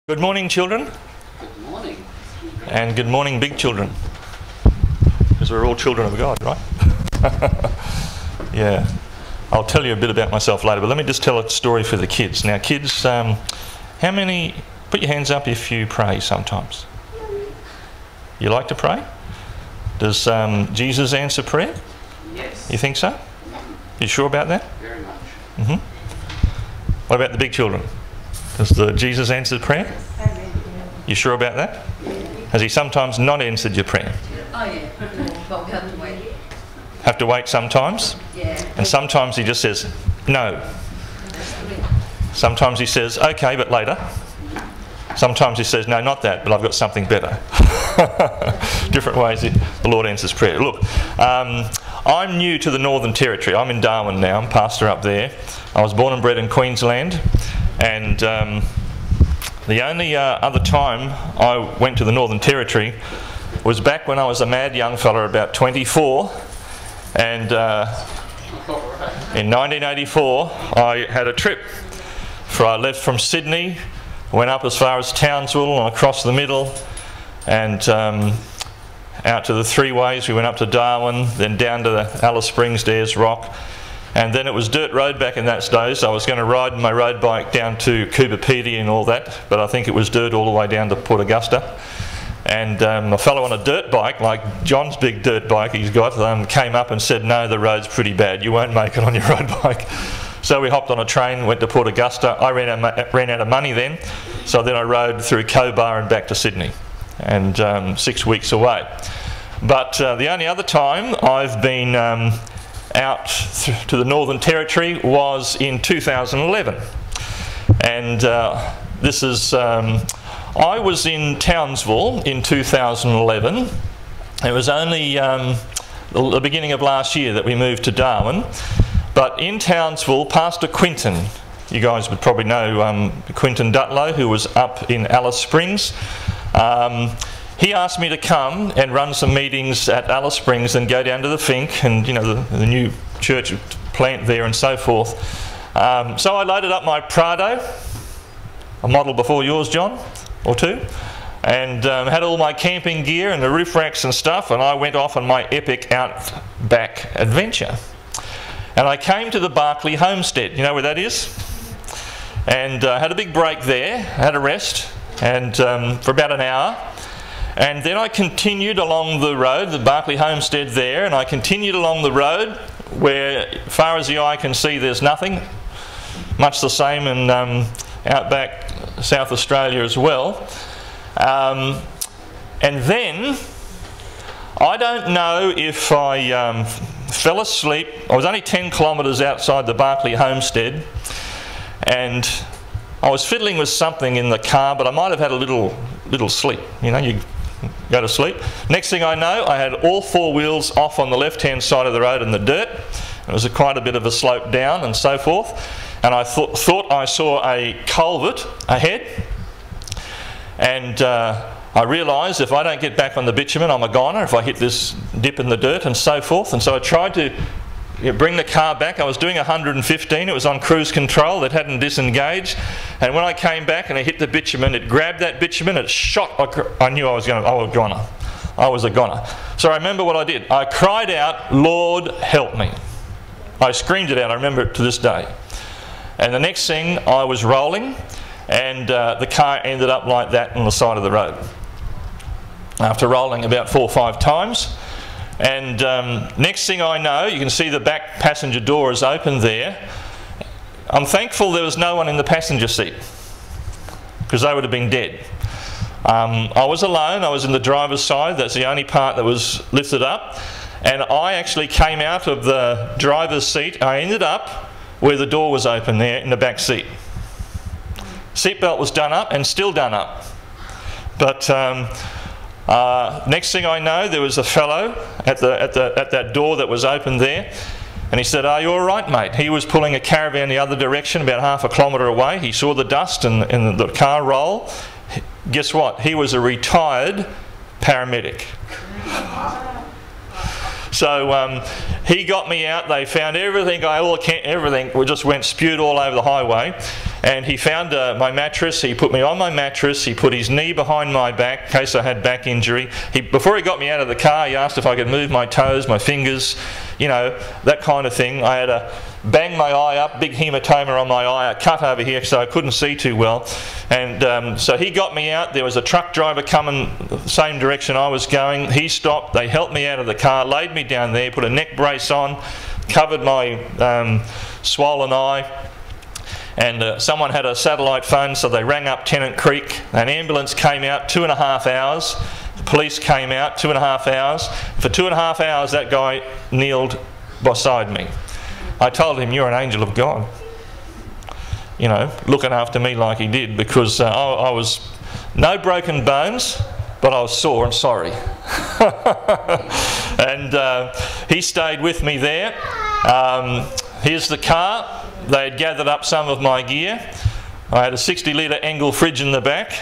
Good morning, children. Good morning. And good morning, big children. Because we're all children of God, right? Yeah. I'll tell you a bit about myself later, but let me just tell a story for the kids. Now, kids, how many... Put your hands up if you pray sometimes. You like to pray? Does Jesus answer prayer? Yes. You think so? You sure about that? Very much. What about the big children? Does Jesus answer prayer? You sure about that? Has he sometimes not answered your prayer? Oh yeah, but we have to wait. Have to wait sometimes? Yeah. And sometimes he just says, no. Sometimes he says, okay, but later. Sometimes he says, no, not that, but I've got something better. Different ways the Lord answers prayer. Look, I'm new to the Northern Territory. I'm in Darwin now. I'm pastor up there. I was born and bred in Queensland. And the only other time I went to the Northern Territory was back when I was a mad young fella, about 24. And in 1984, I had a trip. I left from Sydney, went up as far as Townsville and across the middle, and out to the Three Ways. We went up to Darwin, then down to the Alice Springs, Dares Rock. And then it was dirt road back in that days. So I was going to ride my road bike down to Coober Pedy and all that, but I think it was dirt all the way down to Port Augusta. And a fellow on a dirt bike, like John's big dirt bike he's got, came up and said, no, the road's pretty bad. You won't make it on your road bike. So we hopped on a train, went to Port Augusta. I ran out of money then, so then I rode through Cobar and back to Sydney, and 6 weeks away. But the only other time I've been out to the Northern Territory was in 2011. And this is... I was in Townsville in 2011. It was only the beginning of last year that we moved to Darwin. But in Townsville, Pastor Quinton, you guys would probably know Quinton Dutlow, who was up in Alice Springs. He asked me to come and run some meetings at Alice Springs and go down to the Fink and, you know, the new church plant there and so forth. So I loaded up my Prado, a model before yours, John, or two, and had all my camping gear and the roof racks and stuff, and I went off on my epic outback adventure. And I came to the Barclay Homestead. You know where that is? And had a big break there, had a rest, and for about an hour. And then I continued along the road, the Barclay Homestead there, and I continued along the road where, far as the eye can see, there's nothing. Much the same in outback South Australia as well. And then, I don't know if I fell asleep. I was only 10 kilometres outside the Barclay Homestead, and I was fiddling with something in the car, but I might have had a little sleep. You know, you go to sleep. Next thing I know, I had all four wheels off on the left-hand side of the road in the dirt. It was quite a bit of a slope down and so forth. And I thought I saw a culvert ahead. And I realised if I don't get back on the bitumen, I'm a goner if I hit this dip in the dirt and so forth. And so I tried to bring the car back. I was doing 115. It was on cruise control. It hadn't disengaged. And when I came back and I hit the bitumen, it grabbed that bitumen, it shot. I knew I was a goner. I was a goner. So I remember what I did. I cried out, Lord, help me. I screamed it out. I remember it to this day. And the next thing, I was rolling, and the car ended up like that on the side of the road. After rolling about 4 or 5 times. And next thing I know, you can see the back passenger door is open there. I'm thankful there was no one in the passenger seat, because they would have been dead. I was alone. I was in the driver's side. That's the only part that was lifted up. And I actually came out of the driver's seat. I ended up where the door was open there in the back seat. Seatbelt was done up and still done up. But next thing I know, there was a fellow at that door that was open there, and he said, "Are you all right, mate?" He was pulling a caravan the other direction, about half a kilometre away. He saw the dust and the car roll. Guess what? He was a retired paramedic. So he got me out. They found everything. Everything just went spewed all over the highway. And he found my mattress. He put me on my mattress. He put his knee behind my back in case I had back injury. Before he got me out of the car, he asked if I could move my toes, my fingers, you know, that kind of thing. I had a bang my eye up, big hematoma on my eye, a cut over here so I couldn't see too well. And so he got me out. There was a truck driver coming the same direction I was going. He stopped. They helped me out of the car, laid me down there, put a neck brace on, covered my swollen eye. And someone had a satellite phone, so they rang up Tennant Creek. An ambulance came out 2.5 hours. The police came out 2.5 hours. For 2.5 hours, that guy kneeled beside me. I told him, "You're an angel of God." You know, looking after me like he did, because I was no broken bones, but I was sore and sorry. And he stayed with me there. Here's the car. They had gathered up some of my gear. I had a 60-litre Engel fridge in the back,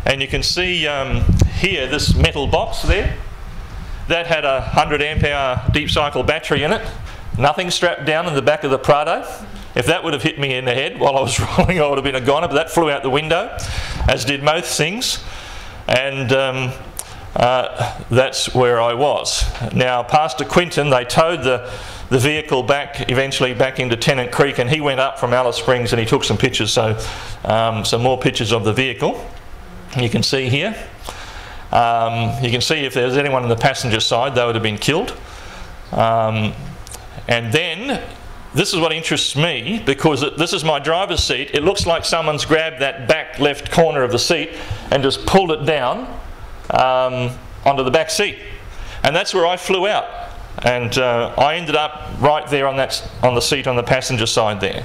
and you can see here this metal box there. That had a 100 amp hour deep cycle battery in it. Nothing strapped down in the back of the Prado. If that would have hit me in the head while I was rolling, I would have been a goner, but that flew out the window, as did most things. And that's where I was. Now, Pastor Quinton, they towed the vehicle eventually back into Tennant Creek, and he went up from Alice Springs and he took some pictures, so some more pictures of the vehicle. You can see here. You can see if there's anyone on the passenger side, they would have been killed. And then, this is what interests me, because this is my driver's seat. It looks like someone's grabbed that back left corner of the seat and just pulled it down onto the back seat. And that's where I flew out. And I ended up right there on the seat on the passenger side there.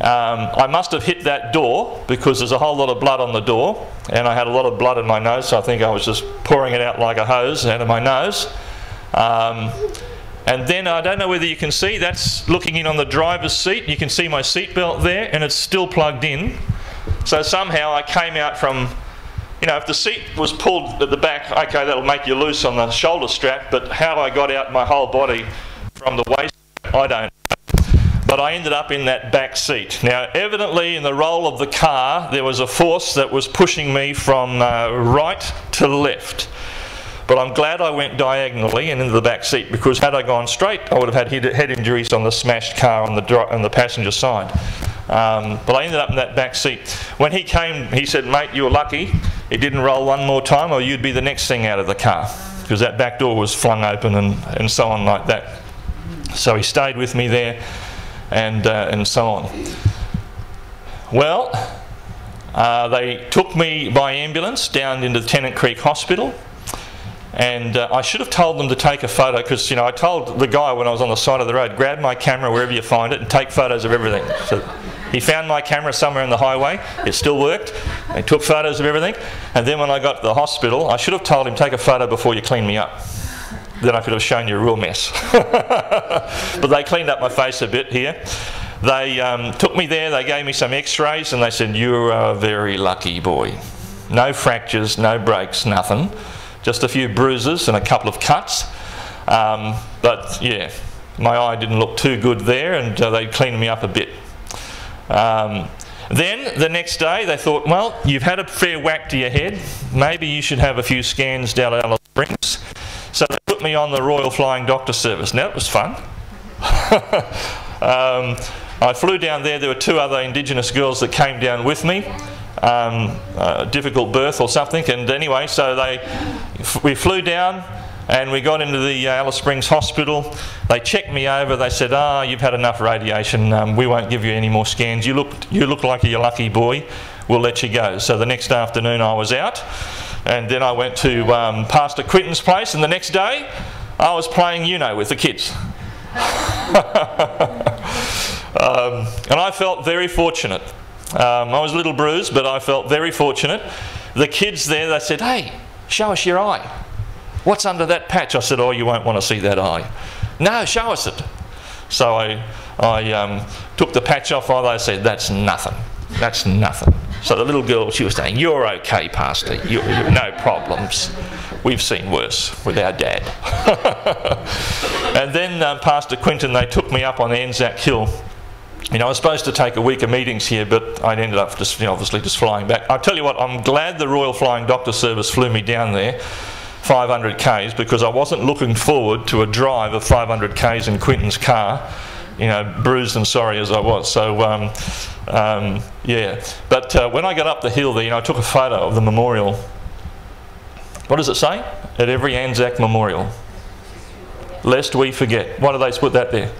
I must have hit that door because there's a whole lot of blood on the door, and I had a lot of blood in my nose, so I think I was just pouring it out like a hose out of my nose. And then I don't know whether you can see, that's looking in on the driver's seat. You can see my seatbelt there, and it's still plugged in. So somehow I came out from, you know, if the seat was pulled at the back, okay, that'll make you loose on the shoulder strap, but how I got out my whole body from the waist, I don't know. But I ended up in that back seat. Now, evidently in the roll of the car, there was a force that was pushing me from right to left. But I'm glad I went diagonally and into the back seat, because had I gone straight, I would have had head injuries on the smashed car on the passenger side. But I ended up in that back seat. When he came, he said, "Mate, you were lucky. It didn't roll one more time, or you'd be the next thing out of the car," because that back door was flung open and so on like that. So he stayed with me there, and so on. Well, they took me by ambulance down into Tennant Creek Hospital. And I should have told them to take a photo, because, you know, I told the guy when I was on the side of the road, grab my camera wherever you find it and take photos of everything. So he found my camera somewhere on the highway. It still worked. They took photos of everything. And then when I got to the hospital, I should have told him, take a photo before you clean me up. Then I could have shown you a real mess. But they cleaned up my face a bit here. They took me there, they gave me some x-rays, and they said, "You're a very lucky boy. No fractures, no breaks, nothing. Just a few bruises and a couple of cuts." But yeah, my eye didn't look too good there, and they cleaned me up a bit. Then the next day they thought, well, you've had a fair whack to your head. Maybe you should have a few scans down at Alice Springs. So they put me on the Royal Flying Doctor Service. Now, it was fun. I flew down there. There were two other Indigenous girls that came down with me. Difficult birth or something, and anyway, so we flew down and we got into the Alice Springs Hospital. They checked me over. They said, "You've had enough radiation. We won't give you any more scans. You look like a lucky boy. We'll let you go." So the next afternoon I was out, and then I went to Pastor Quinton's place, and the next day I was playing Uno with the kids. And I felt very fortunate. I was a little bruised, but I felt very fortunate. The kids there, they said, "Hey, show us your eye. What's under that patch?" I said, "Oh, you won't want to see that eye." "No, show us it." So I took the patch off. They said, "That's nothing. That's nothing." So the little girl, she was saying, "You're okay, Pastor. You no problems." we've seen worse with our dad. And then Pastor Quinton, they took me up on Anzac Hill. You know, I was supposed to take a week of meetings here, but I ended up just, obviously just flying back. I tell you what, I'm glad the Royal Flying Doctor Service flew me down there 500 k's, because I wasn't looking forward to a drive of 500 k's in Quinton's car, bruised and sorry as I was. So, yeah. But when I got up the hill there, I took a photo of the memorial. What does it say? At every Anzac memorial. Lest we forget. Why do they put that there?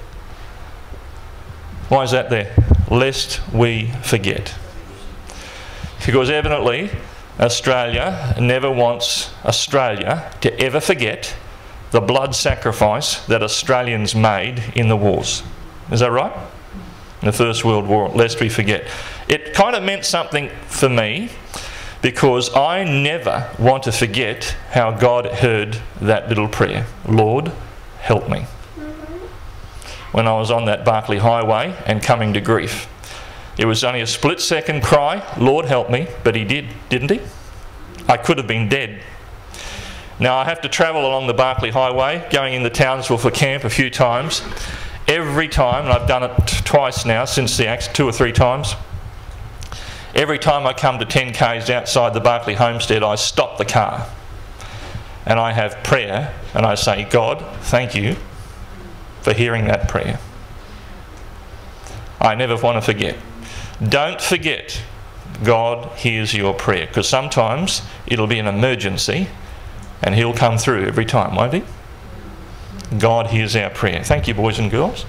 Why is that there? Lest we forget. Because evidently Australia never wants Australia to ever forget the blood sacrifice that Australians made in the wars. Is that right? In the First World War, lest we forget. It kind of meant something for me, because I never want to forget how God heard that little prayer. Lord, help me. When I was on that Barclay Highway and coming to grief. It was only a split-second cry, Lord help me, but he did, didn't he? I could have been dead. Now I have to travel along the Barclay Highway, going into Townsville for camp a few times. Every time, and I've done it twice now since the accident, 2 or 3 times. Every time I come to 10 k's outside the Barclay homestead, I stop the car and I have prayer and I say, God, thank you for hearing that prayer. I never want to forget. Don't forget God hears your prayer, because sometimes it'll be an emergency and he'll come through every time, won't he? God hears our prayer. Thank you, boys and girls.